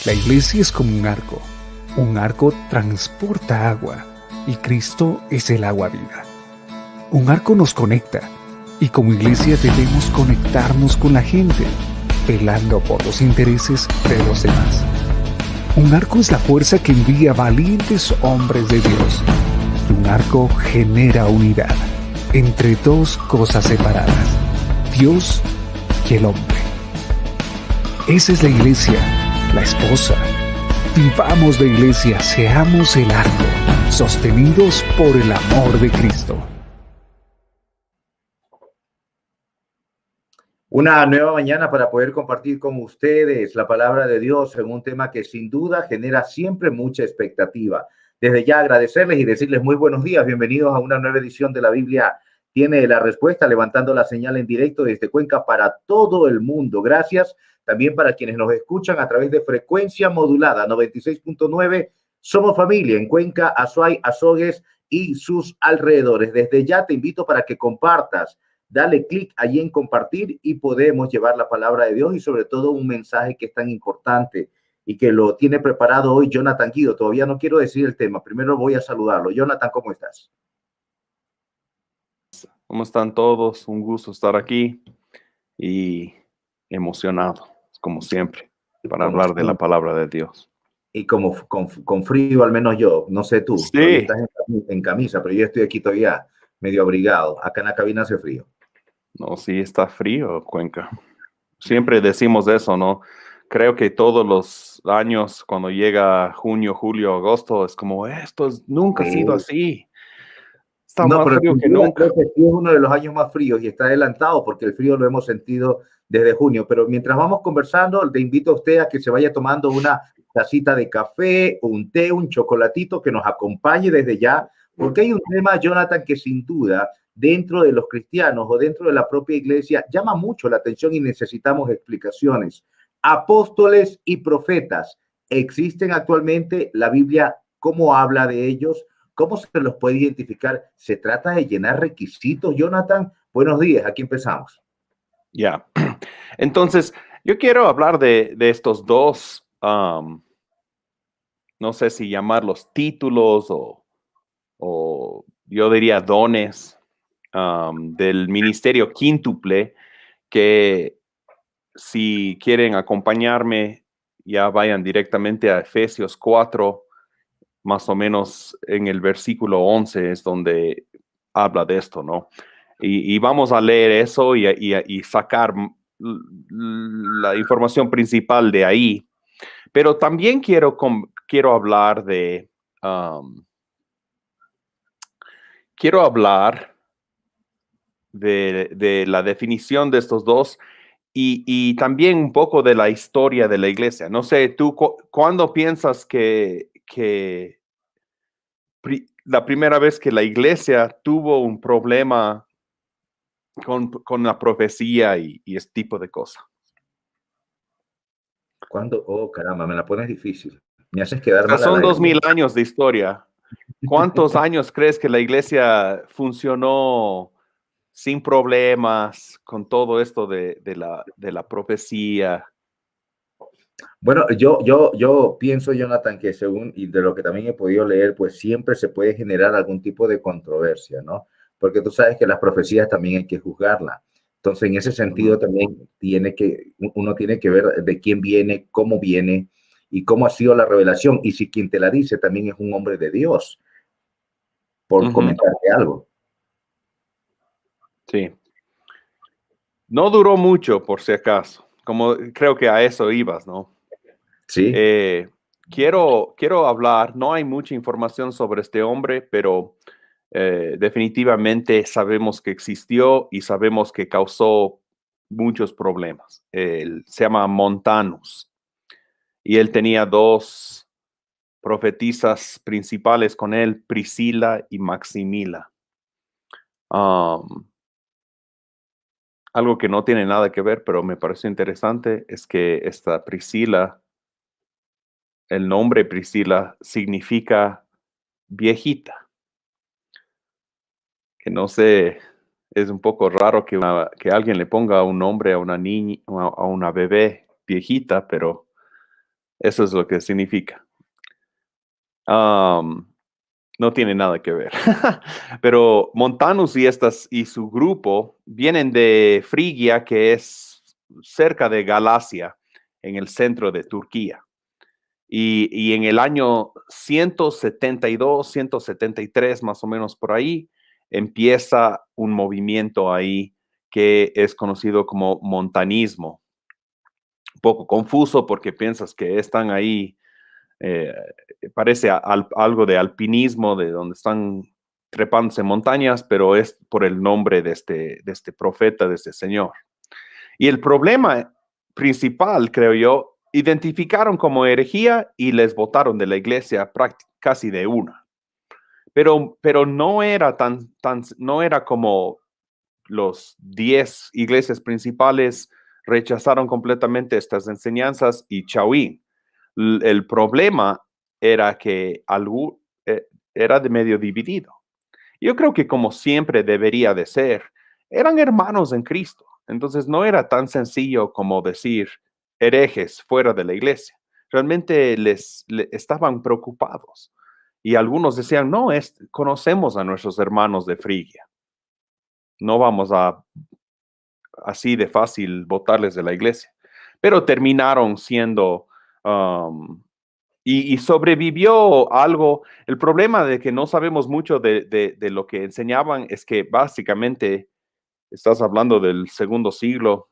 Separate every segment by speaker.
Speaker 1: La iglesia es como un arco. Un arco transporta agua y Cristo es el agua viva. Un arco nos conecta y como iglesia debemos conectarnos con la gente, velando por los intereses de los demás. Un arco es la fuerza que envía valientes hombres de Dios. Y un arco genera unidad entre dos cosas separadas, Dios y el hombre. Esa es la iglesia, la esposa. Vivamos la iglesia, seamos el arco, sostenidos por el amor de Cristo.
Speaker 2: Una nueva mañana para poder compartir con ustedes la palabra de Dios en un tema que sin duda genera siempre mucha expectativa. Desde ya agradecerles y decirles muy buenos días, bienvenidos a una nueva edición de la Biblia Tiene la Respuesta, levantando la señal en directo desde Cuenca para todo el mundo. Gracias también para quienes nos escuchan a través de frecuencia modulada 96.9. Somos familia en Cuenca, Azuay, Azogues y sus alrededores. Desde ya te invito para que compartas. Dale clic allí en compartir y podemos llevar la palabra de Dios y sobre todo un mensaje que es tan importante y que lo tiene preparado hoy Jonathan Guido. Todavía no quiero decir el tema, primero voy a saludarlo. Jonathan, ¿cómo estás?
Speaker 3: ¿Cómo están todos? Un gusto estar aquí y emocionado, como siempre, para hablar de la palabra de Dios.
Speaker 2: Y como con frío, al menos yo, no sé tú,
Speaker 3: Sí.
Speaker 2: todavía estás en camisa, pero yo estoy aquí todavía medio abrigado. Acá en la cabina hace frío.
Speaker 3: No, sí está frío, Cuenca. Siempre decimos eso, ¿no? Creo que todos los años, cuando llega junio, julio, agosto, es como, esto nunca ha sido así. Está más frío que nunca.
Speaker 2: Creo que sí es uno de los años más fríos y está adelantado porque el frío lo hemos sentido desde junio. Pero mientras vamos conversando, le invito a usted a que se vaya tomando una tacita de café, un té, un chocolatito que nos acompañe desde ya, porque hay un tema, Jonathan, que sin duda dentro de los cristianos o dentro de la propia iglesia llama mucho la atención y necesitamos explicaciones. Apóstoles y profetas, ¿existen actualmente? La Biblia, ¿cómo habla de ellos? ¿Cómo se los puede identificar? ¿Se trata de llenar requisitos, Jonathan? Buenos días, aquí empezamos.
Speaker 3: Ya. Entonces, yo quiero hablar de estos dos, no sé si llamarlos títulos o yo diría dones del ministerio quíntuple, que si quieren acompañarme, ya vayan directamente a Efesios 4, más o menos en el versículo 11 es donde habla de esto, ¿no? Y vamos a leer eso y sacar la información principal de ahí. Pero también quiero hablar de... quiero hablar de la definición de estos dos y también un poco de la historia de la iglesia. No sé, tú, ¿cuándo piensas que la primera vez que la iglesia tuvo un problema con la profecía y este tipo de cosas?
Speaker 2: ¿Cuándo? Oh, caramba, me la pones difícil. Me haces quedar
Speaker 3: O sea,
Speaker 2: mal.
Speaker 3: son 2000 años de historia. ¿Cuántos años crees que la iglesia funcionó sin problemas con todo esto de la profecía?
Speaker 2: Bueno, yo pienso, Jonathan, que según, y de lo que también he podido leer, pues siempre se puede generar algún tipo de controversia, ¿no? Porque tú sabes que las profecías también hay que juzgarlas. Entonces, en ese sentido también uno tiene que ver de quién viene, cómo viene y cómo ha sido la revelación. Y si quien te la dice también es un hombre de Dios, por comentarte algo.
Speaker 3: Sí. No duró mucho, por si acaso. Como creo que a eso ibas, ¿no?
Speaker 2: Sí.
Speaker 3: Quiero hablar, no hay mucha información sobre este hombre, pero definitivamente sabemos que existió y sabemos que causó muchos problemas. Él se llama Montanus y él tenía dos profetisas principales con él, Priscila y Maximila. Algo que no tiene nada que ver, pero me pareció interesante, es que esta Priscila, el nombre Priscila significa viejita. Que no sé, es un poco raro que alguien le ponga un nombre a una niña, a una bebé viejita, pero Eso es lo que significa. No tiene nada que ver. Pero Montanus y su grupo vienen de Frigia, que es cerca de Galacia, en el centro de Turquía. Y en el año 172, 173, más o menos por ahí, empieza un movimiento ahí que es conocido como montanismo. Un poco confuso porque piensas que están ahí, eh, parece algo de alpinismo, de donde están trepándose montañas, pero es por el nombre de este profeta, de este señor. Y el problema principal, creo yo, identificaron como herejía y les votaron de la iglesia casi de una. Pero no era no era como los 10 iglesias principales rechazaron completamente estas enseñanzas y chauín. El problema era que era de medio dividido. Yo creo que como siempre debería de ser, eran hermanos en Cristo. Entonces no era tan sencillo como decir herejes fuera de la iglesia. Realmente estaban preocupados. Y algunos decían, no, conocemos a nuestros hermanos de Frigia. No vamos a así de fácil votarles de la iglesia. Pero terminaron siendo, y sobrevivió algo. El problema de que no sabemos mucho de lo que enseñaban es que básicamente, estás hablando del segundo siglo,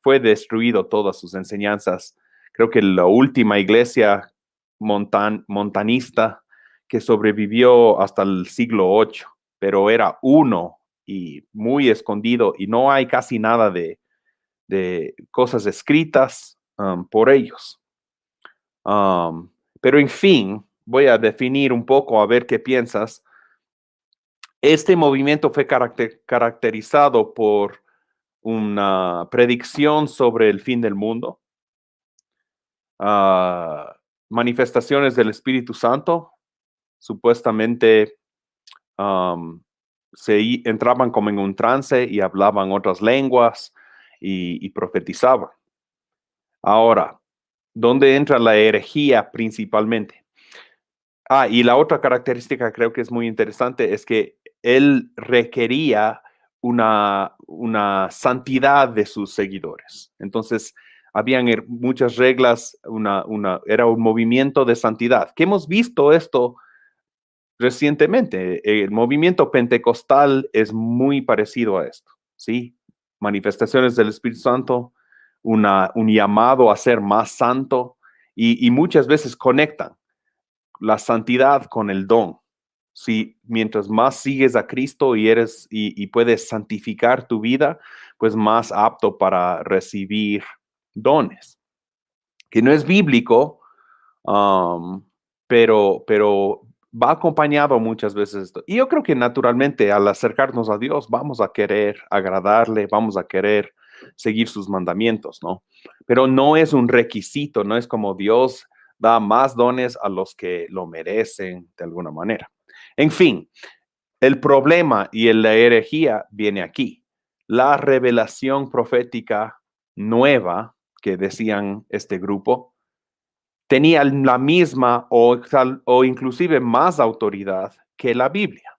Speaker 3: fue destruido todas sus enseñanzas. Creo que la última iglesia montanista que sobrevivió hasta el siglo VIII, pero era uno y muy escondido y no hay casi nada de cosas escritas por ellos. Pero en fin, voy a definir un poco a ver qué piensas. Este movimiento fue caracterizado por una predicción sobre el fin del mundo, manifestaciones del Espíritu Santo, supuestamente entraban como en un trance y hablaban otras lenguas y profetizaban. Ahora, ¿dónde entra la herejía principalmente? Y la otra característica creo que es muy interesante es que él requería una santidad de sus seguidores. Entonces, habían muchas reglas, era un movimiento de santidad. Que hemos visto esto recientemente. El movimiento pentecostal es muy parecido a esto, ¿sí? Manifestaciones del Espíritu Santo, un llamado a ser más santo y muchas veces conectan la santidad con el don. Si mientras más sigues a Cristo y puedes santificar tu vida, pues más apto para recibir dones. Que no es bíblico, pero va acompañado muchas veces esto. Y yo creo que naturalmente al acercarnos a Dios vamos a querer agradarle, vamos a querer seguir sus mandamientos, ¿no? Pero no es un requisito, no es como Dios da más dones a los que lo merecen de alguna manera. En fin, el problema y la herejía viene aquí. La revelación profética nueva que decían este grupo tenía la misma o inclusive más autoridad que la Biblia.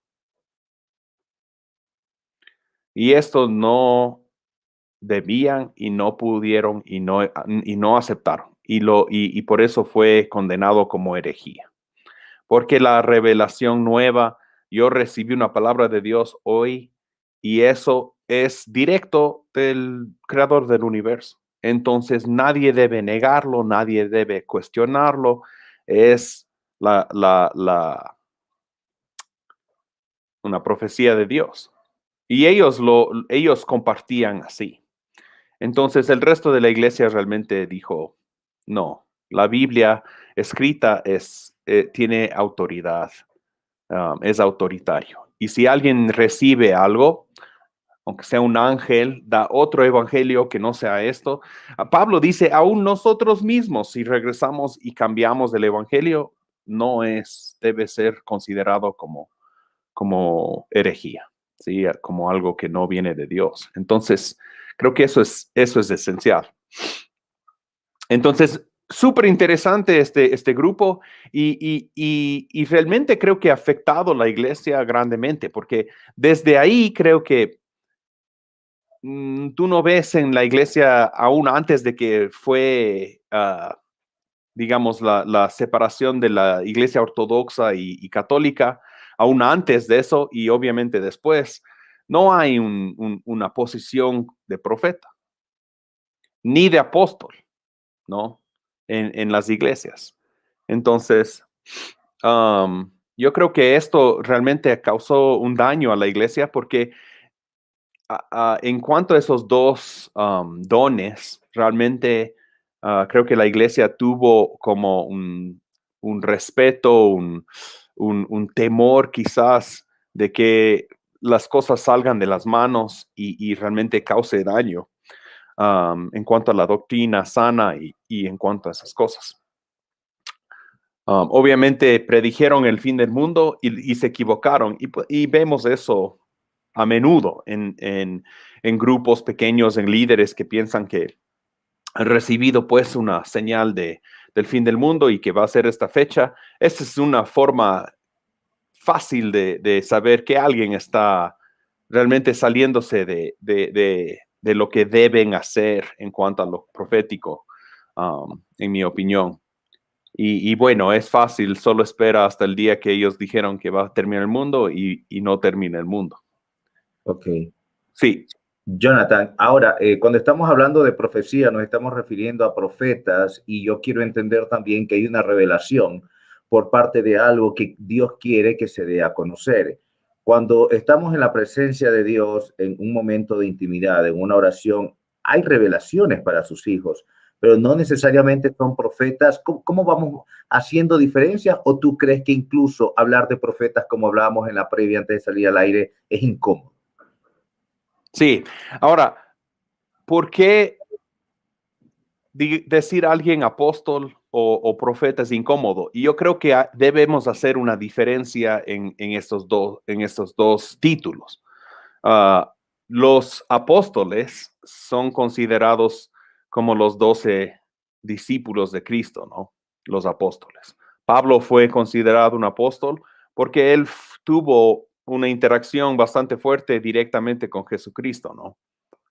Speaker 3: Y esto no debían y no pudieron y no aceptaron. Y por eso fue condenado como herejía. Porque la revelación nueva, yo recibí una palabra de Dios hoy y eso es directo del creador del universo. Entonces nadie debe negarlo, nadie debe cuestionarlo. Es una profecía de Dios. Y ellos compartían así. Entonces el resto de la iglesia realmente dijo, no, la Biblia escrita tiene autoridad, es autoritario. Y si alguien recibe algo, aunque sea un ángel, da otro evangelio que no sea esto. Pablo dice, aún nosotros mismos, si regresamos y cambiamos el evangelio, debe ser considerado como herejía, ¿sí? Como algo que no viene de Dios. Entonces, creo que eso es esencial. Entonces, súper interesante este grupo y realmente creo que ha afectado la iglesia grandemente, porque desde ahí creo que tú no ves en la iglesia, aún antes de que fue, digamos, la separación de la iglesia ortodoxa y católica, aún antes de eso y obviamente después, no hay una posición de profeta, ni de apóstol, ¿no? En las iglesias. Entonces, yo creo que esto realmente causó un daño a la iglesia porque en cuanto a esos dos dones, realmente creo que la iglesia tuvo como un respeto, un temor quizás de que las cosas salgan de las manos y realmente cause daño en cuanto a la doctrina sana y en cuanto a esas cosas. Obviamente predijeron el fin del mundo y se equivocaron y vemos eso a menudo en grupos pequeños, en líderes que piensan que han recibido pues una señal del fin del mundo y que va a ser esta fecha. Esa es una forma fácil de saber que alguien está realmente saliéndose de lo que deben hacer en cuanto a lo profético, en mi opinión. Y bueno, es fácil, solo espera hasta el día que ellos dijeron que va a terminar el mundo y no termina el mundo.
Speaker 2: Ok.
Speaker 3: Sí,
Speaker 2: Jonathan, ahora, cuando estamos hablando de profecía, nos estamos refiriendo a profetas y yo quiero entender también que hay una revelación por parte de algo que Dios quiere que se dé a conocer. Cuando estamos en la presencia de Dios, en un momento de intimidad, en una oración, hay revelaciones para sus hijos, pero no necesariamente son profetas. ¿Cómo vamos haciendo diferencias? ¿O tú crees que incluso hablar de profetas, como hablábamos en la previa antes de salir al aire, es incómodo?
Speaker 3: sí. Ahora, ¿por qué decir a alguien apóstol o profeta es incómodo? Y yo creo que debemos hacer una diferencia en estos dos títulos. Los apóstoles son considerados como los 12 discípulos de Cristo, ¿no? Los apóstoles. Pablo fue considerado un apóstol porque él tuvo una interacción bastante fuerte directamente con Jesucristo, ¿no?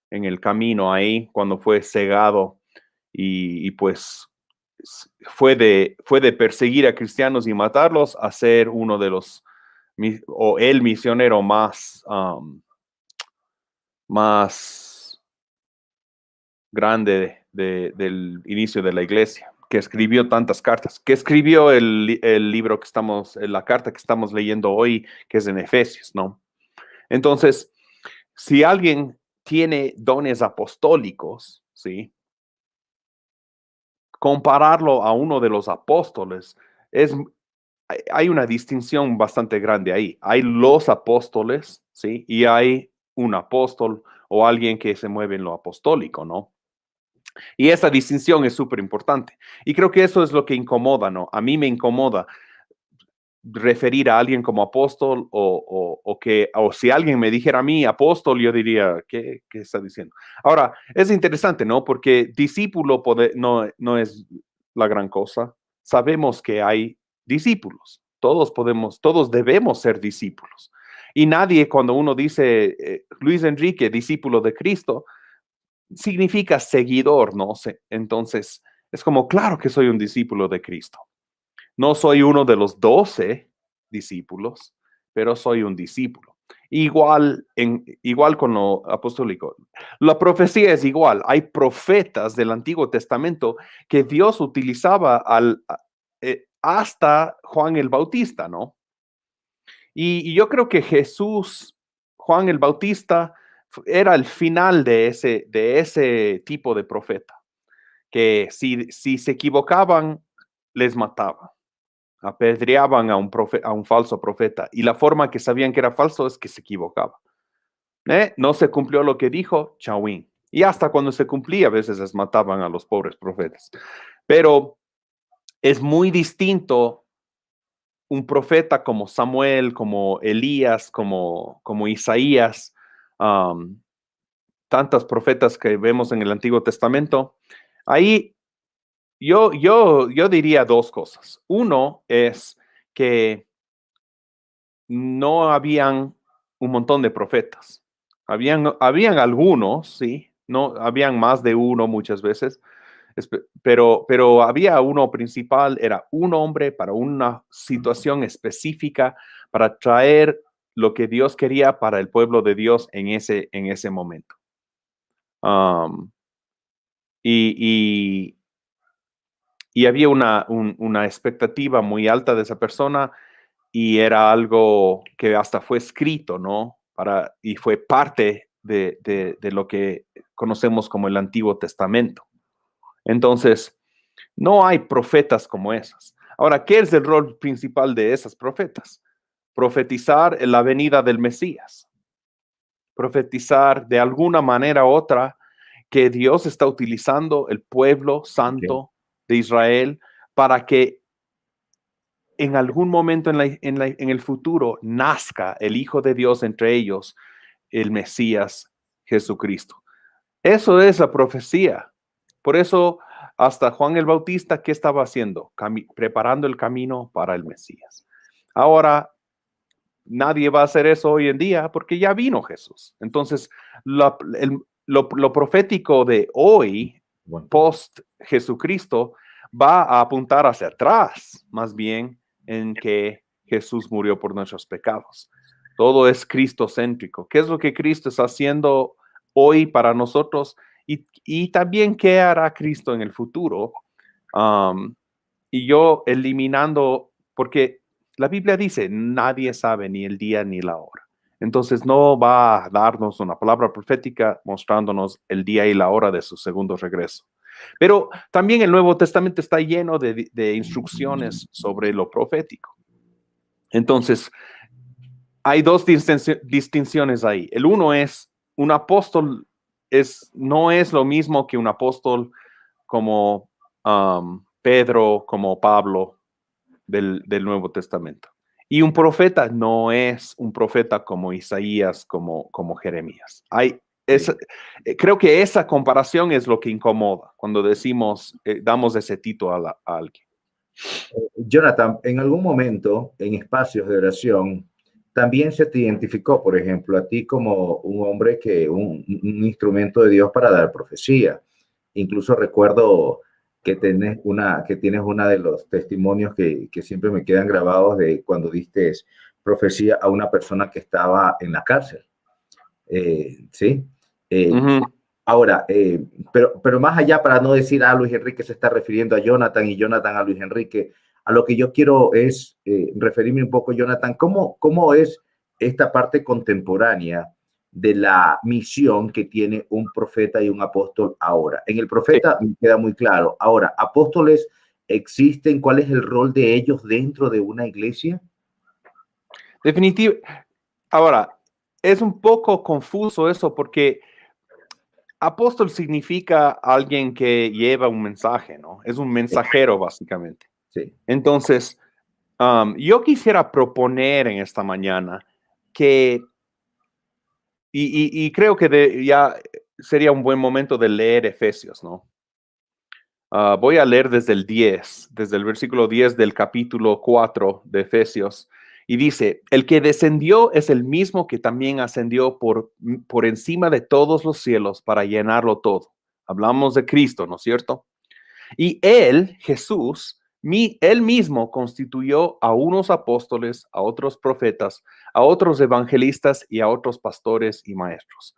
Speaker 3: En el camino ahí, cuando fue cegado y pues fue de perseguir a cristianos y matarlos a ser uno de los, o el misionero más grande del inicio de la iglesia, que escribió tantas cartas, que escribió el libro la carta que estamos leyendo hoy, que es en Efesios, ¿no? Entonces, si alguien tiene dones apostólicos, ¿sí? Compararlo a uno de los apóstoles hay una distinción bastante grande ahí. Hay los apóstoles, ¿sí? Y hay un apóstol o alguien que se mueve en lo apostólico, ¿no? Y esa distinción es súper importante. Y creo que eso es lo que incomoda, ¿no? A mí me incomoda referir a alguien como apóstol o si alguien me dijera a mí apóstol, yo diría, ¿qué está diciendo? Ahora, es interesante, ¿no? Porque discípulo no es la gran cosa. Sabemos que hay discípulos. Todos debemos ser discípulos. Y nadie, cuando uno dice Luis Enrique, discípulo de Cristo, significa seguidor, ¿no? Entonces, es como, claro que soy un discípulo de Cristo. No soy uno de los 12 discípulos, pero soy un discípulo. Igual con lo apostólico. La profecía es igual. Hay profetas del Antiguo Testamento que Dios utilizaba hasta Juan el Bautista, ¿no? Y yo creo que Juan el Bautista, era el final de ese tipo de profeta, que si se equivocaban, les mataban, apedreaban a un falso profeta. Y la forma que sabían que era falso es que se equivocaba. No se cumplió lo que dijo, chauín. Y hasta cuando se cumplía, a veces les mataban a los pobres profetas. Pero es muy distinto un profeta como Samuel, como Elías, como Isaías, tantos profetas que vemos en el Antiguo Testamento. Ahí yo diría dos cosas. Uno es que no habían un montón de profetas. Habían algunos, sí, no habían más de uno muchas veces, pero había uno principal, era un hombre para una situación específica, para traer lo que Dios quería para el pueblo de Dios en ese momento. Um, y, y había una expectativa muy alta de esa persona y era algo que hasta fue escrito, ¿no? Y fue parte de lo que conocemos como el Antiguo Testamento. Entonces, no hay profetas como esas. Ahora, ¿qué es el rol principal de esas profetas? Profetizar en la venida del Mesías. Profetizar de alguna manera u otra que Dios está utilizando el pueblo santo de Israel para que en algún momento en el futuro nazca el Hijo de Dios entre ellos, el Mesías Jesucristo. Eso es la profecía. Por eso, hasta Juan el Bautista, ¿qué estaba haciendo? Preparando el camino para el Mesías. Ahora, nadie va a hacer eso hoy en día porque ya vino Jesús. Entonces, lo profético de hoy, post Jesucristo, va a apuntar hacia atrás, más bien en que Jesús murió por nuestros pecados. Todo es cristocéntrico. ¿Qué es lo que Cristo está haciendo hoy para nosotros? Y también qué hará Cristo en el futuro. Y yo eliminando, porque la Biblia dice, nadie sabe ni el día ni la hora. Entonces no va a darnos una palabra profética mostrándonos el día y la hora de su segundo regreso. Pero también el Nuevo Testamento está lleno de instrucciones sobre lo profético. Entonces, hay dos distinciones ahí. El uno es, un apóstol no es lo mismo que un apóstol como Pedro, como Pablo del Nuevo Testamento. Y un profeta no es un profeta como Isaías, como Jeremías. Creo que esa comparación es lo que incomoda cuando decimos, damos ese título a alguien.
Speaker 2: Jonathan, en algún momento en espacios de oración, también se te identificó, por ejemplo, a ti como un hombre un instrumento de Dios para dar profecía. Incluso recuerdo que tienes una de los testimonios que siempre me quedan grabados de cuando diste profecía a una persona que estaba en la cárcel. ¿Sí? Ahora, pero más allá, para no decir Luis Enrique se está refiriendo a Jonathan y Jonathan a Luis Enrique, a lo que yo quiero es referirme un poco, Jonathan, ¿cómo es esta parte contemporánea de la misión que tiene un profeta y un apóstol ahora? En el profeta me queda muy claro. Ahora, ¿apóstoles existen? ¿Cuál es el rol de ellos dentro de una iglesia?
Speaker 3: Definitivo. Ahora, es un poco confuso eso porque apóstol significa alguien que lleva un mensaje, ¿no? Es un mensajero, básicamente.
Speaker 2: Sí.
Speaker 3: Entonces, yo quisiera proponer en esta mañana que, y creo que ya sería un buen momento de leer Efesios, ¿no? Voy a leer desde el versículo 10 del capítulo 4 de Efesios. Y dice, el que descendió es el mismo que también ascendió por encima de todos los cielos para llenarlo todo. Hablamos de Cristo, ¿no es cierto? Y él, Jesús, él mismo constituyó a unos apóstoles, a otros profetas, a otros evangelistas y a otros pastores y maestros.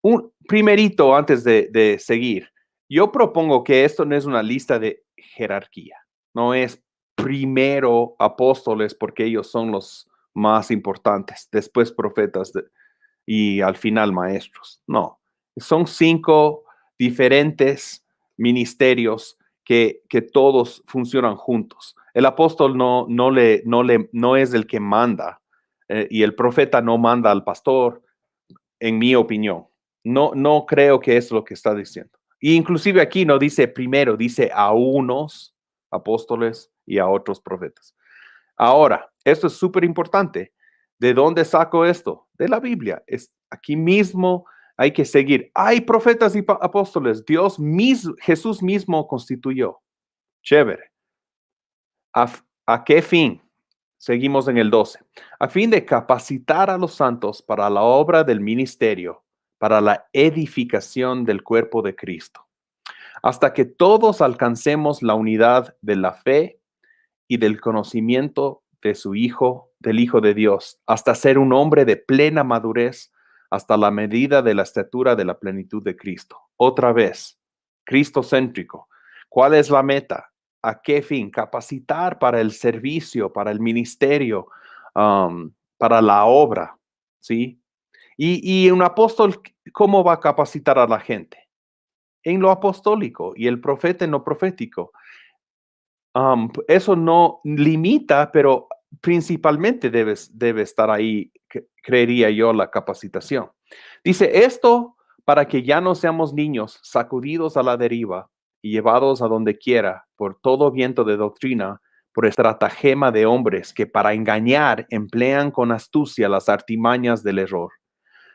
Speaker 3: Un primerito antes de seguir, yo propongo que esto no es una lista de jerarquía, no es primero apóstoles porque ellos son los más importantes, después profetas y al final maestros. No, son 5 diferentes ministerios que todos funcionan juntos. El apóstol no es el que manda y el profeta no manda al pastor, en mi opinión. No creo que es lo que está diciendo. Y inclusive aquí no dice primero, dice a unos apóstoles y a otros profetas. Ahora, esto es súper importante. ¿De dónde saco esto? De la Biblia. Aquí mismo hay que seguir. Hay profetas y apóstoles. Jesús mismo constituyó. Chévere. ¿A qué fin? Seguimos en el 12. A fin de capacitar a los santos para la obra del ministerio, para la edificación del cuerpo de Cristo, hasta que todos alcancemos la unidad de la fe y del conocimiento de su Hijo, del Hijo de Dios, hasta ser un hombre de plena madurez, hasta la medida de la estatura de la plenitud de Cristo. Otra vez, cristocéntrico. ¿Cuál es la meta? ¿A qué fin? Capacitar para el servicio, para el ministerio, para la obra, ¿sí? Y un apóstol, ¿cómo va a capacitar a la gente? En lo apostólico y el profeta en lo profético. Eso no limita, pero principalmente debe estar ahí, creería yo, la capacitación. Dice esto para que ya no seamos niños sacudidos a la deriva y llevados a donde quiera por todo viento de doctrina, por estratagema de hombres que para engañar emplean con astucia las artimañas del error,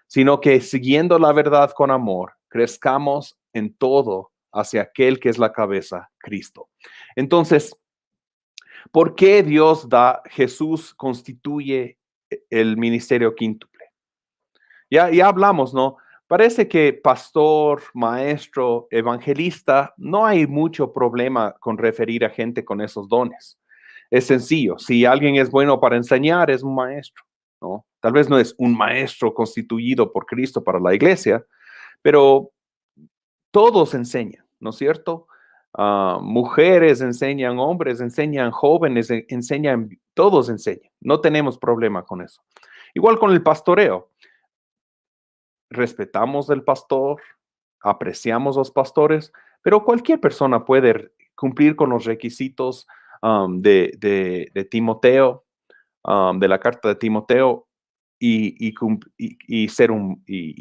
Speaker 3: sino que siguiendo la verdad con amor, crezcamos en todo hacia aquel que es la cabeza, Cristo. Entonces, ¿por qué Jesús constituye el ministerio quíntuple? Ya hablamos, ¿no? Parece que pastor, maestro, evangelista, no hay mucho problema con referir a gente con esos dones. Es sencillo. Si alguien es bueno para enseñar, es un maestro, ¿no? Tal vez no es un maestro constituido por Cristo para la iglesia, pero todos enseñan, ¿no es cierto? Mujeres enseñan, hombres enseñan, jóvenes enseñan, todos enseñan. No tenemos problema con eso. Igual con el pastoreo. Respetamos al pastor, apreciamos los pastores, pero cualquier persona puede cumplir con los requisitos de Timoteo, de la carta de Timoteo, y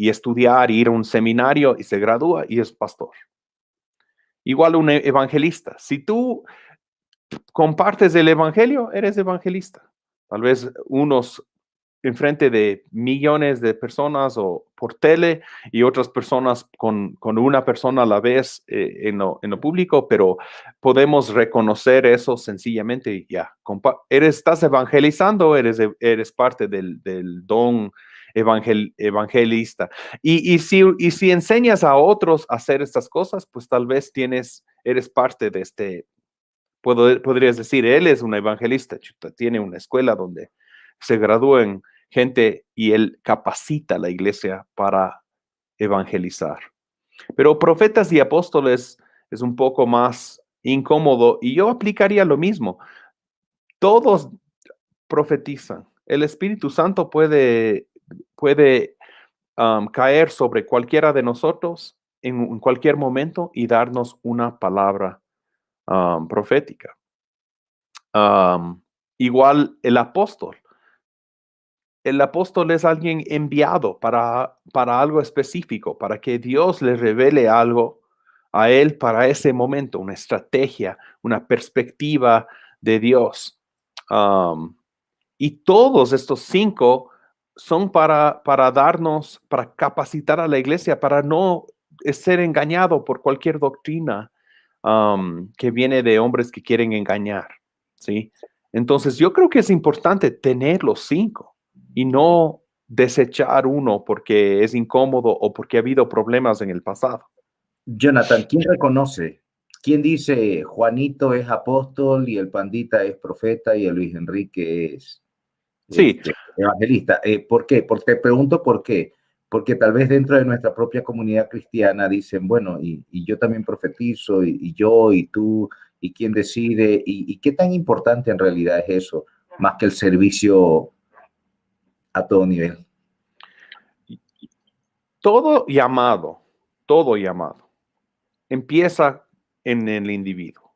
Speaker 3: estudiar, ir a un seminario y se gradúa y es pastor. Igual un evangelista. Si tú compartes el evangelio, eres evangelista. Tal vez unos enfrente de millones de personas o por tele y otras personas con una persona a la vez en lo público, pero podemos reconocer eso sencillamente y ya. Estás evangelizando, eres parte del don evangelista. Y si enseñas a otros a hacer estas cosas, pues tal vez eres parte de podrías decir, él es un evangelista, tiene una escuela donde se gradúen gente y él capacita a la iglesia para evangelizar. Pero profetas y apóstoles es un poco más incómodo y yo aplicaría lo mismo. Todos profetizan. El Espíritu Santo puede caer sobre cualquiera de nosotros en cualquier momento y darnos una palabra profética. Igual el apóstol. El apóstol es alguien enviado para algo específico, para que Dios le revele algo a él para ese momento, una estrategia, una perspectiva de Dios. Y todos estos 5 son para capacitar a la iglesia, para no ser engañado por cualquier doctrina que viene de hombres que quieren engañar, ¿sí? Entonces, yo creo que es importante tener los 5 y no desechar uno porque es incómodo o porque ha habido problemas en el pasado.
Speaker 2: Jonathan, ¿quién reconoce? ¿Quién dice Juanito es apóstol y el Pandita es profeta y el Luis Enrique es
Speaker 3: Sí.
Speaker 2: Evangelista? ¿Por qué? Porque te pregunto por qué. Porque tal vez dentro de nuestra propia comunidad cristiana dicen, bueno, y yo también profetizo, y yo, y tú, y quién decide, y qué tan importante en realidad es eso, más que el servicio a todo nivel.
Speaker 3: Todo llamado empieza en el individuo.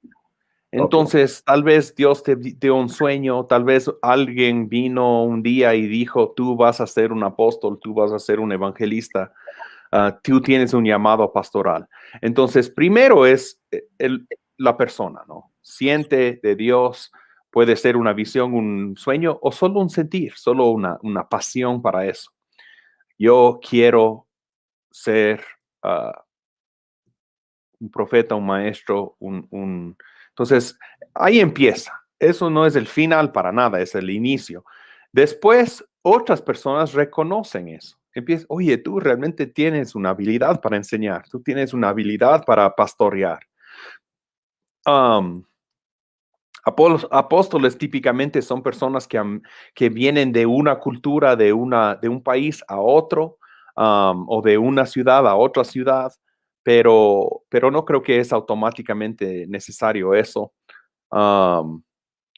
Speaker 3: Entonces, Tal vez Dios te dio un sueño, tal vez alguien vino un día y dijo, tú vas a ser un apóstol, tú vas a ser un evangelista, tú tienes un llamado pastoral. Entonces, primero es la persona, ¿no? Siente de Dios, puede ser una visión, un sueño o solo un sentir, solo una pasión para eso. Yo quiero ser un profeta, un maestro, Entonces, ahí empieza. Eso no es el final para nada, es el inicio. Después, otras personas reconocen eso. Empieza, oye, tú realmente tienes una habilidad para enseñar, tú tienes una habilidad para pastorear. Apóstoles típicamente son personas que vienen de una cultura, de un país a otro, o de una ciudad a otra ciudad, pero no creo que es automáticamente necesario eso.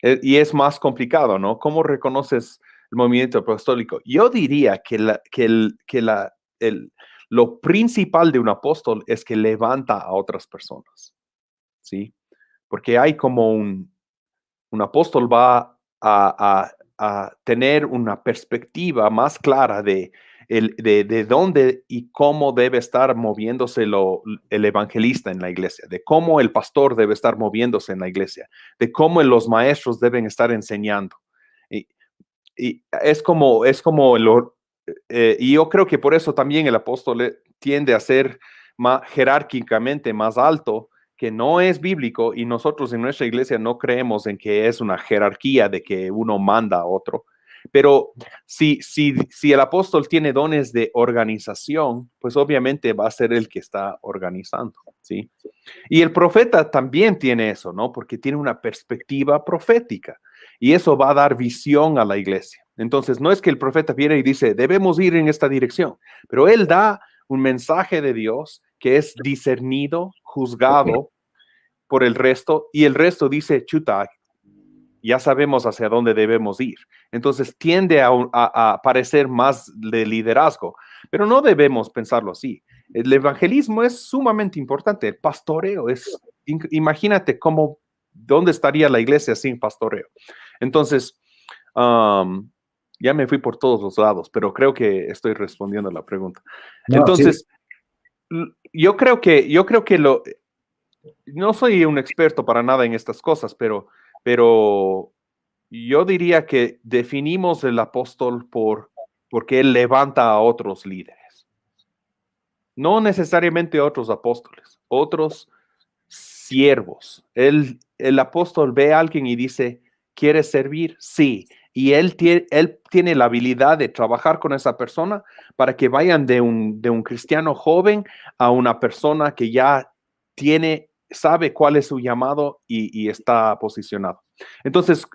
Speaker 3: Y es más complicado, ¿no? ¿Cómo reconoces el movimiento apostólico? Yo diría lo principal de un apóstol es que levanta a otras personas, ¿sí? Porque hay como un apóstol va a tener una perspectiva más clara de dónde y cómo debe estar moviéndose el evangelista en la iglesia, de cómo el pastor debe estar moviéndose en la iglesia, de cómo los maestros deben estar enseñando. Y, y y yo creo que por eso también el apóstol tiende a ser jerárquicamente más alto, que no es bíblico, y nosotros en nuestra iglesia no creemos en que es una jerarquía de que uno manda a otro. Pero si el apóstol tiene dones de organización, pues obviamente va a ser el que está organizando, ¿sí? Y el profeta también tiene eso, ¿no? Porque tiene una perspectiva profética y eso va a dar visión a la iglesia. Entonces, no es que el profeta viene y dice, debemos ir en esta dirección, pero él da un mensaje de Dios que es discernido, juzgado por el resto, y el resto dice, chuta, ya sabemos hacia dónde debemos ir. Entonces tiende a parecer más de liderazgo, pero no debemos pensarlo así. El evangelismo es sumamente importante, el pastoreo imagínate dónde estaría la iglesia sin pastoreo. Entonces, ya me fui por todos los lados, pero creo que estoy respondiendo a la pregunta.
Speaker 2: No,
Speaker 3: Entonces,
Speaker 2: sí.
Speaker 3: yo creo que no soy un experto para nada en estas cosas, pero yo diría que definimos el apóstol porque él levanta a otros líderes. No necesariamente otros apóstoles, otros siervos. El apóstol ve a alguien y dice, ¿quieres servir? Sí. Y él tiene la habilidad de trabajar con esa persona para que vayan de un cristiano joven a una persona que ya sabe cuál es su llamado y está posicionado. Entonces,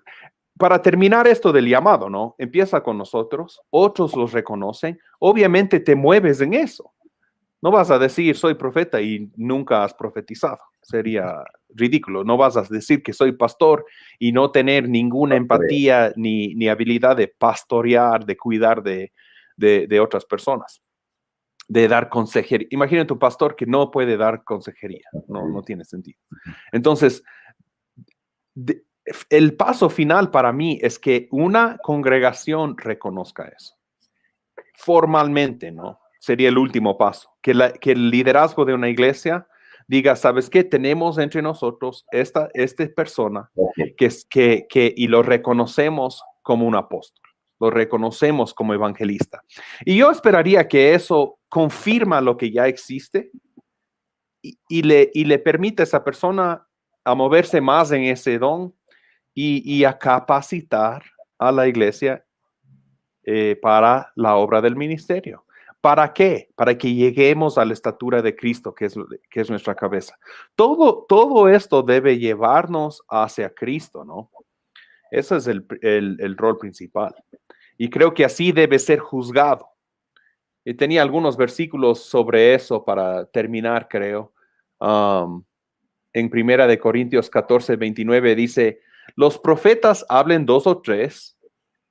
Speaker 3: para terminar esto del llamado, ¿no? Empieza con nosotros, otros los reconocen, obviamente te mueves en eso. No vas a decir soy profeta y nunca has profetizado. Sería ridículo. No vas a decir que soy pastor y no tener ninguna empatía ni habilidad de pastorear, de cuidar de otras personas, de dar consejería. Imagínate un pastor que no puede dar consejería. No tiene sentido. Entonces, el paso final para mí es que una congregación reconozca eso. Formalmente, ¿no? Sería el último paso. Que el liderazgo de una iglesia diga, ¿sabes qué? Tenemos entre nosotros esta persona y lo reconocemos como un apóstol, lo reconocemos como evangelista. Y yo esperaría que eso confirma lo que ya existe y le permite a esa persona a moverse más en ese don y a capacitar a la iglesia para la obra del ministerio. ¿Para qué? Para que lleguemos a la estatura de Cristo, que es nuestra cabeza. Todo esto debe llevarnos hacia Cristo, ¿no? Ese es el rol principal. Y creo que así debe ser juzgado. Y tenía algunos versículos sobre eso para terminar, creo. En Primera de Corintios 14, 29 dice, los profetas hablen 2 o 3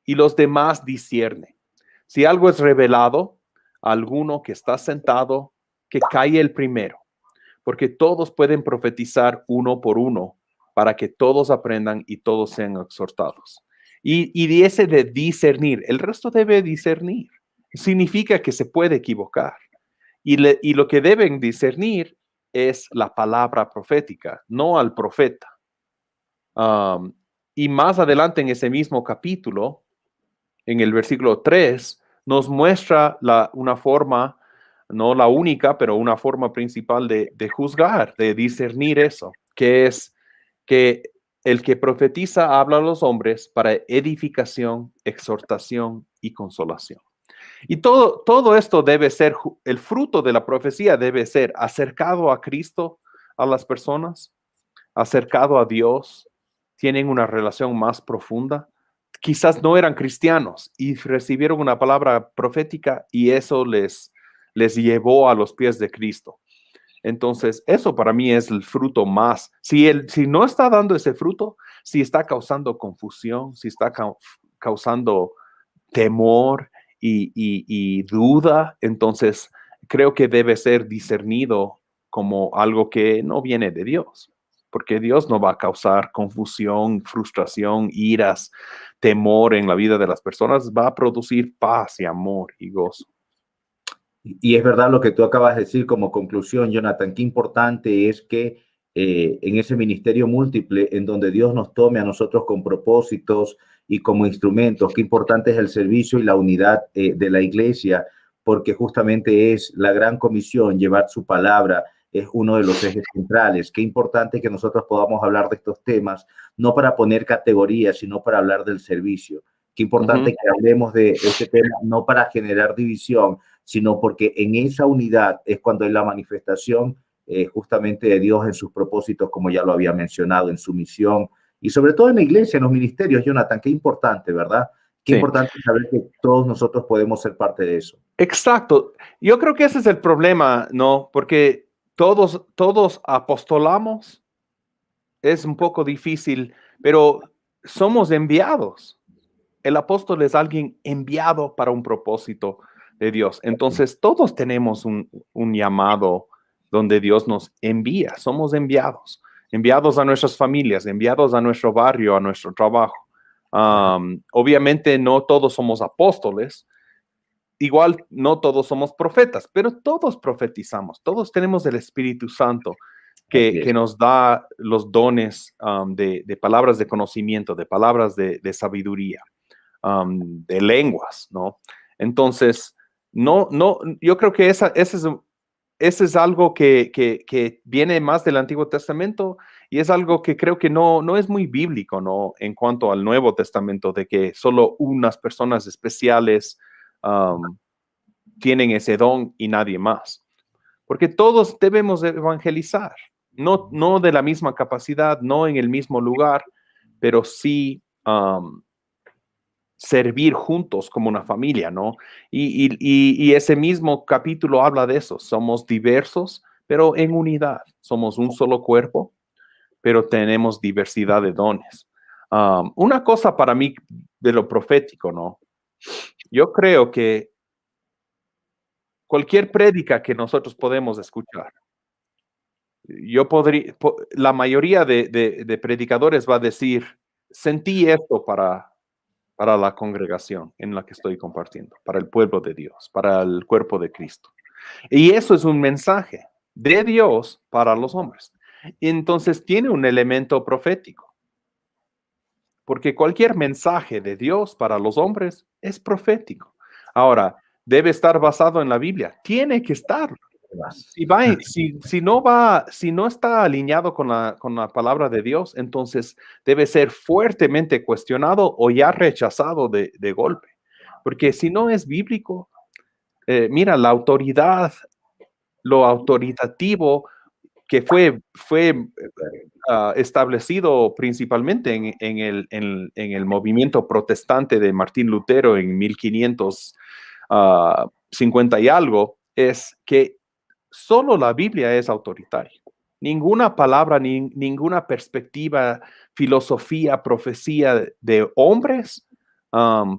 Speaker 3: y los demás disciernen. Si algo es revelado a alguno que está sentado, que calle el primero, porque todos pueden profetizar uno por uno para que todos aprendan y todos sean exhortados. Y ese de discernir, el resto debe discernir. Significa que se puede equivocar. Y lo que deben discernir es la palabra profética, no al profeta. Y más adelante en ese mismo capítulo, en el versículo 3, nos muestra una forma, no la única, pero una forma principal de juzgar, de discernir eso, que es que el que profetiza habla a los hombres para edificación, exhortación y consolación. Y todo esto debe ser, el fruto de la profecía debe ser acercado a Cristo, a las personas, acercado a Dios, tienen una relación más profunda. Quizás no eran cristianos y recibieron una palabra profética y eso les llevó a los pies de Cristo. Entonces, eso para mí es el fruto más. Si no está dando ese fruto, si está causando confusión, si está causando temor y duda, entonces creo que debe ser discernido como algo que no viene de Dios, porque Dios no va a causar confusión, frustración, iras, temor en la vida de las personas, va a producir paz y amor y gozo.
Speaker 2: Y es verdad lo que tú acabas de decir como conclusión, Jonathan, qué importante es que en ese ministerio múltiple, en donde Dios nos tome a nosotros con propósitos y como instrumentos, qué importante es el servicio y la unidad de la iglesia, porque justamente es la gran comisión, llevar su palabra, es uno de los ejes centrales. Qué importante que nosotros podamos hablar de estos temas, no para poner categorías, sino para hablar del servicio. Qué importante que hablemos de este tema, no para generar división, sino porque en esa unidad es cuando hay la manifestación justamente de Dios en sus propósitos, como ya lo había mencionado, en su misión, y sobre todo en la iglesia, en los ministerios, Jonathan, qué importante, ¿verdad? Qué importante saber que todos nosotros podemos ser parte de eso.
Speaker 3: Exacto. Yo creo que ese es el problema, ¿no? Porque todos apostolamos, es un poco difícil, pero somos enviados. El apóstol es alguien enviado para un propósito de Dios. Entonces, todos tenemos un llamado donde Dios nos envía. Somos enviados a nuestras familias, enviados a nuestro barrio, a nuestro trabajo. Obviamente, no todos somos apóstoles. Igual, no todos somos profetas, pero todos profetizamos. Todos tenemos el Espíritu Santo que nos da los dones de palabras de conocimiento, de palabras de sabiduría. De lenguas, ¿no? Entonces, yo creo que ese es algo que viene más del Antiguo Testamento y es algo que creo que no es muy bíblico, ¿no? En cuanto al Nuevo Testamento, de que solo unas personas especiales tienen ese don y nadie más. Porque todos debemos evangelizar, no de la misma capacidad, no en el mismo lugar, pero sí servir juntos como una familia, ¿no? Y ese mismo capítulo habla de eso. Somos diversos, pero en unidad. Somos un solo cuerpo, pero tenemos diversidad de dones. Una cosa para mí de lo profético, ¿no? Yo creo que cualquier prédica que nosotros podemos escuchar, la mayoría de predicadores va a decir, sentí esto para la congregación en la que estoy compartiendo, para el pueblo de Dios, para el cuerpo de Cristo. Y eso es un mensaje de Dios para los hombres. Entonces tiene un elemento profético, porque cualquier mensaje de Dios para los hombres es profético. Ahora, debe estar basado en la Biblia, tiene que estar. Si no está alineado con la palabra de Dios, entonces debe ser fuertemente cuestionado o ya rechazado de golpe. Porque si no es bíblico, mira, la autoridad, lo autoritativo que fue establecido principalmente en el movimiento protestante de Martín Lutero en 1550 y algo, es que solo la Biblia es autoritaria. Ninguna palabra, ninguna perspectiva, filosofía, profecía de hombres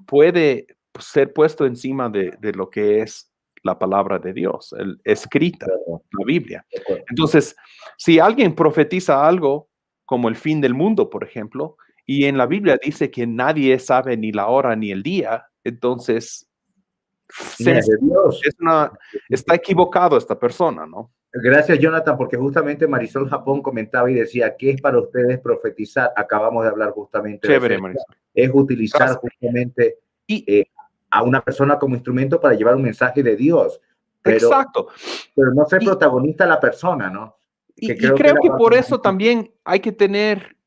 Speaker 3: puede ser puesto encima de lo que es la palabra de Dios, escrita, la Biblia. Entonces, si alguien profetiza algo como el fin del mundo, por ejemplo, y en la Biblia dice que nadie sabe ni la hora ni el día, entonces está equivocado esta persona, ¿no?
Speaker 2: Gracias, Jonathan, porque justamente Marisol Japón comentaba y decía, ¿qué es para ustedes profetizar? Acabamos de hablar justamente
Speaker 3: Chévere,
Speaker 2: de eso.
Speaker 3: Marisol.
Speaker 2: Es utilizar justamente a una persona como instrumento para llevar un mensaje de Dios.
Speaker 3: Exacto.
Speaker 2: Pero no ser protagonista la persona, ¿no?
Speaker 3: Creo que por eso también hay que tener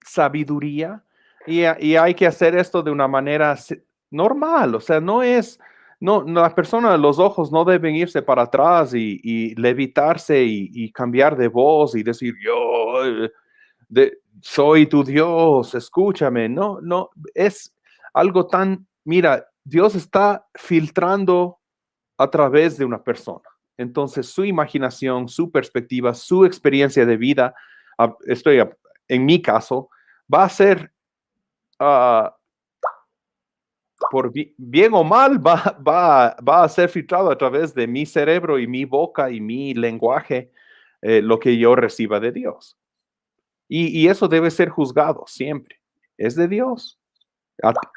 Speaker 3: sabiduría y hay que hacer esto de una manera normal. O sea, no, la persona, los ojos no deben irse para atrás y levitarse y cambiar de voz y decir, yo soy tu Dios, escúchame. No, no, es algo tan, mira, Dios está filtrando a través de una persona. Entonces, su imaginación, su perspectiva, su experiencia de vida, en mi caso, va a ser, por bien o mal, va a ser filtrado a través de mi cerebro y mi boca y mi lenguaje, lo que yo reciba de Dios. Y eso debe ser juzgado siempre. Es de Dios.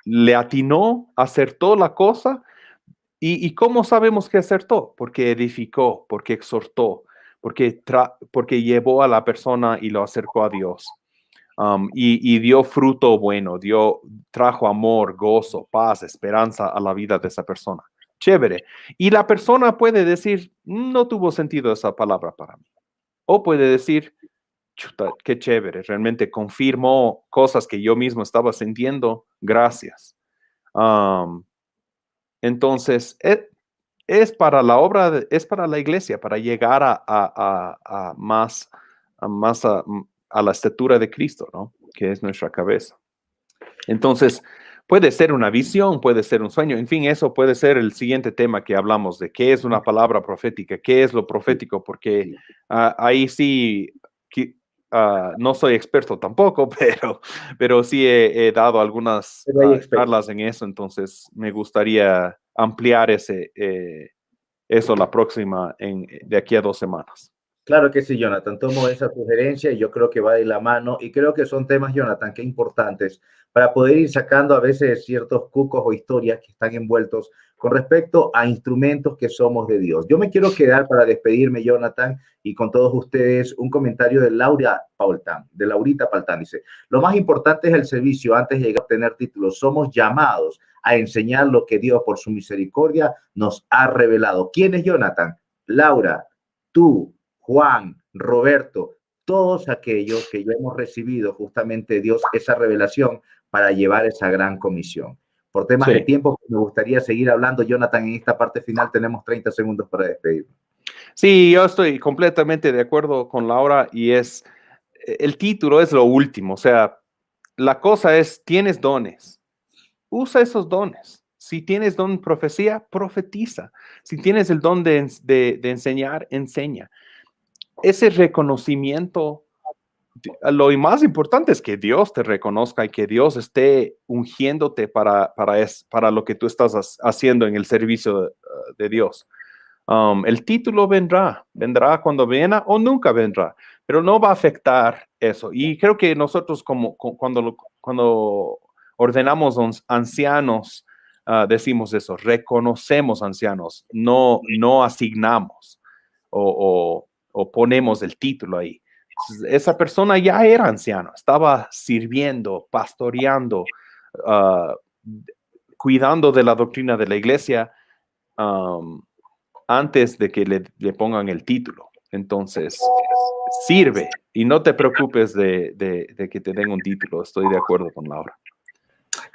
Speaker 3: Le atinó, acertó la cosa. ¿Y cómo sabemos que acertó? Porque edificó, porque exhortó, porque llevó a la persona y lo acercó a Dios. Y dio fruto bueno, trajo amor, gozo, paz, esperanza a la vida de esa persona. Chévere. Y la persona puede decir, no tuvo sentido esa palabra para mí. O puede decir, chuta, qué chévere, realmente confirmó cosas que yo mismo estaba sintiendo, gracias. Entonces, es para la obra, es para la iglesia, para llegar a más a la estatura de Cristo, ¿no? Que es nuestra cabeza. Entonces, puede ser una visión, puede ser un sueño, en fin, eso puede ser el siguiente tema que hablamos de qué es una palabra profética, qué es lo profético, porque ahí sí, no soy experto tampoco, pero sí he dado algunas charlas en eso, entonces me gustaría ampliar eso la próxima, de aquí a 2 semanas.
Speaker 2: Claro que sí, Jonathan. Tomo esa sugerencia y yo creo que va de la mano. Y creo que son temas, Jonathan, que importantes para poder ir sacando a veces ciertos cucos o historias que están envueltos con respecto a instrumentos que somos de Dios. Yo me quiero quedar para despedirme, Jonathan, y con todos ustedes, un comentario de Laurita Paltán. Dice, lo más importante es el servicio antes de llegar a tener títulos. Somos llamados a enseñar lo que Dios, por su misericordia, nos ha revelado. ¿Quién es Jonathan? Laura, tú, Juan, Roberto, todos aquellos que ya hemos recibido justamente Dios esa revelación para llevar esa gran comisión. Por temas de tiempo, me gustaría seguir hablando, Jonathan, en esta parte final tenemos 30 segundos para despedirnos.
Speaker 3: Sí, yo estoy completamente de acuerdo con Laura y el título es lo último, o sea, la cosa es, tienes dones, usa esos dones. Si tienes don profecía, profetiza. Si tienes el don de enseñar, enseña. Ese reconocimiento, lo más importante es que Dios te reconozca y que Dios esté ungiéndote para lo que tú estás haciendo en el servicio de Dios. El título vendrá cuando venga o nunca vendrá, pero no va a afectar eso. Y creo que nosotros cuando ordenamos ancianos, decimos eso, reconocemos ancianos, no asignamos o ponemos el título ahí. Esa persona ya era anciano, estaba sirviendo, pastoreando, cuidando de la doctrina de la iglesia antes de que le pongan el título. Entonces, sirve y no te preocupes de que te den un título. Estoy de acuerdo con Laura.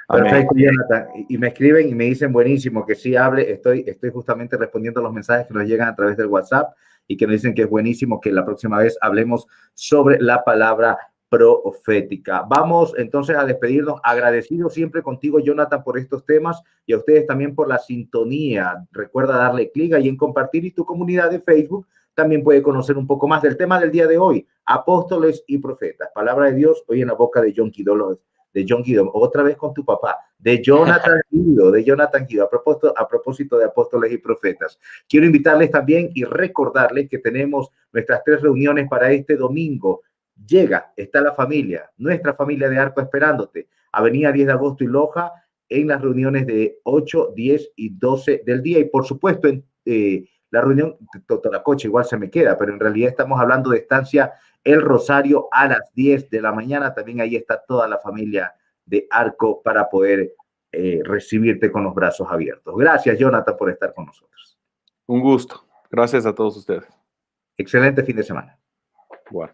Speaker 2: Perfecto, Jonathan. Y me escriben y me dicen buenísimo que sí hable. Estoy justamente respondiendo a los mensajes que nos llegan a través del WhatsApp y que nos dicen que es buenísimo que la próxima vez hablemos sobre la palabra profética. Vamos entonces a despedirnos. Agradecido siempre contigo, Jonathan, por estos temas y a ustedes también por la sintonía. Recuerda darle clic ahí en compartir y tu comunidad de Facebook también puede conocer un poco más del tema del día de hoy, apóstoles y profetas. Palabra de Dios hoy en la boca de John Guido, otra vez con tu papá, de Jonathan Guido, a propósito de apóstoles y profetas. Quiero invitarles también y recordarles que tenemos nuestras 3 reuniones para este domingo. Está la familia, nuestra familia de Arco esperándote. Avenida 10 de agosto y Loja, en las reuniones de 8, 10 y 12 del día. Y por supuesto, la reunión de Totoracoche igual se me queda, pero en realidad estamos hablando de estancia El Rosario a las 10 de la mañana. También ahí está toda la familia de Arco para poder recibirte con los brazos abiertos. Gracias, Jonathan, por estar con nosotros.
Speaker 3: Un gusto. Gracias a todos ustedes.
Speaker 2: Excelente fin de semana.
Speaker 3: Bueno.